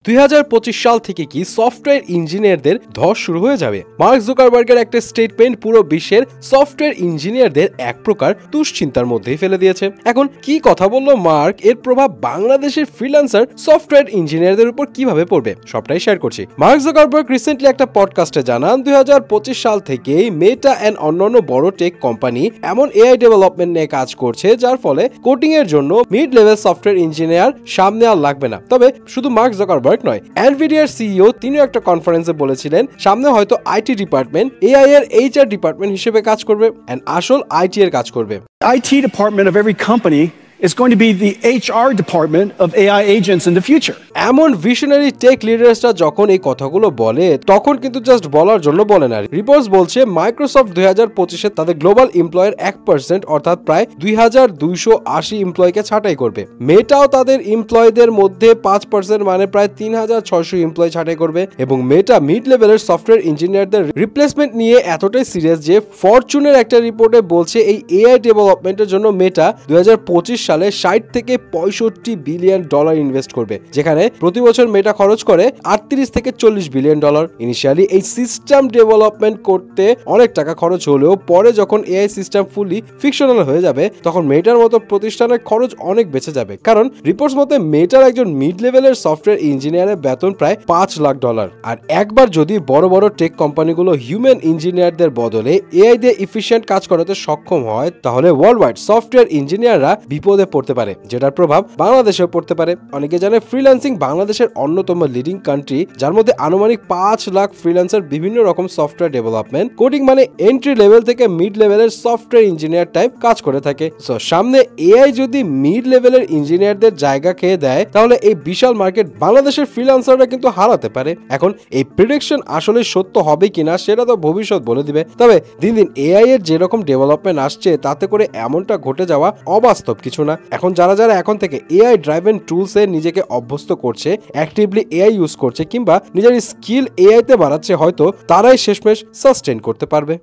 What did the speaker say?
2025 সাল থেকে কি সফটওয়্যার ইঞ্জিনিয়ারদের ধস শুরু হয়ে যাবে? মার্ক জুকারবার্গের একটা স্টেটমেন্ট পুরো বিশ্বের সফটওয়্যার ইঞ্জিনিয়ারদের এক প্রকার দুশ্চিন্তার মধ্যেই ফেলে দিয়েছে। এখন কি কথা বলল মার্ক, এর প্রভাব বাংলাদেশের ফ্রিল্যান্সার সফটওয়্যার ইঞ্জিনিয়ারদের উপর কিভাবে পড়বে সবটাই শেয়ার করছি। মার্ক জুকারবার্গ রিসেন্টলি একটা পডকাস্টে জানান 2025 সাল থেকেই মেটা এন্ড অন্যান্য বড় টেক কোম্পানি এমন এআই ডেভেলপমেন্ট নিয়ে কাজ করছে যার ফলে কোডিং এর জন্য মিড লেভেল সফটওয়্যার ইঞ্জিনিয়ার সামনে আর লাগবে না। তবে শুধু মার্ক জুকারবার্গ নয়, এনভিডিয়ার সিইও তিনিও একটা কনফারেন্সে বলেছিলেন সামনে হয়তো আইটি ডিপার্টমেন্ট এআই এর এইচআর ডিপার্টমেন্ট হিসেবে কাজ করবে এন্ড আসল আইটি এর কাজ করবে। IT department of every company is going to be the HR department of AI agents in the future. এমন ভিশনারি টেক লিডার্সরা যখন এই কথাগুলো বলে তখন কিন্তু জাস্ট বলার জন্য বলে না। রিপোর্টস বলছে মাইক্রোসফট 2025-এ তাদের গ্লোবাল এমপ্লয়ের 1% অর্থাৎ প্রায় 2280 এমপ্লয়কে ছাঁটাই করবে। মেটাও তাদের এমপ্লয়দের মধ্যে 5% মানে প্রায় 3600 এমপ্লয় ছাঁটাই করবে এবং মেটা মিড লেভেলের সফটওয়্যার ইঞ্জিনিয়ারদের রিপ্লেসমেন্ট নিয়ে এতটাই সিরিয়াস যে ফরচুনের একটা রিপোর্টে বলছে এই এআই ডেভেলপমেন্টের জন্য মেটা 2025 সালে 60 থেকে 65 বিলিয়ন ডলার ইনভেস্ট করবে, যেখানে প্রতি বছর মেটা খরচ করে 38 থেকে 40 বিলিয়ন ডলার। ইনিশিয়ালি এই সিস্টেম ডেভেলপমেন্ট করতে অনেক টাকা খরচ হলেও পরে যখন এআই সিস্টেম ফুলি ফিকশনাল হয়ে যাবে তখন মেটার মতো প্রতিষ্ঠানের খরচ অনেক বেঁচে যাবে। কারণ রিপোর্টস মতে মেটার একজন মিড লেভেলের সফটওয়্যার ইঞ্জিনিয়ারের বেতন প্রায় $5 লাখ। আর একবার যদি বড় বড় টেক কোম্পানিগুলো হিউম্যান ইঞ্জিনিয়ারদের বদলে এআই দিয়ে এফিশিয়েন্ট কাজ করাতে সক্ষম হয় তাহলে ওয়ার্ল্ড ওয়াইড সফটওয়্যার ইঞ্জিনিয়াররা বিপদে পড়তে পারে, যেটার প্রভাব বাংলাদেশেও পড়তে পারে। অনেকে জানে ফ্রিল্যান্সিং বাংলাদেশের অন্যতম লিডিং কান্ট্রি, যার মধ্যে আনুমানিক 5 লাখ ফ্রিল্যান্সার বিভিন্ন রকম সফটওয়্যার ডেভেলপমেন্ট, কোডিং মানে এন্ট্রি লেভেল থেকে মিড লেভেলের সফটওয়্যার ইঞ্জিনিয়ার টাইপ কাজ করে থাকে। সো সামনে এআই যদি মিড লেভেলের ইঞ্জিনিয়ারদের জায়গা খেয়ে দেয় তাহলে এই বিশাল মার্কেট বাংলাদেশের ফ্রিল্যান্সাররা কিন্তু হারাতে পারে। এখন এই প্রেডিকশন আসলে সত্য হবে কিনা সেটা তো ভবিষ্যৎ বলে দিবে। তবে দিন দিন এআই এর যেরকম ডেভেলপমেন্ট আসছে তাতে করে এমনটা ঘটে যাওয়া অবাস্তব কিছু না। এখন যারা এখন থেকে এআই ড্রাইভেন টুলসে নিজেকে অভ্যস্ত করছে, অ্যাক্টিভলি এআই ইউজ করছে কিংবা নিজের স্কিল এআই তে বাড়াচ্ছে, হয়তো তারাই শেষমেশ সাস্টেইন করতে পারবে।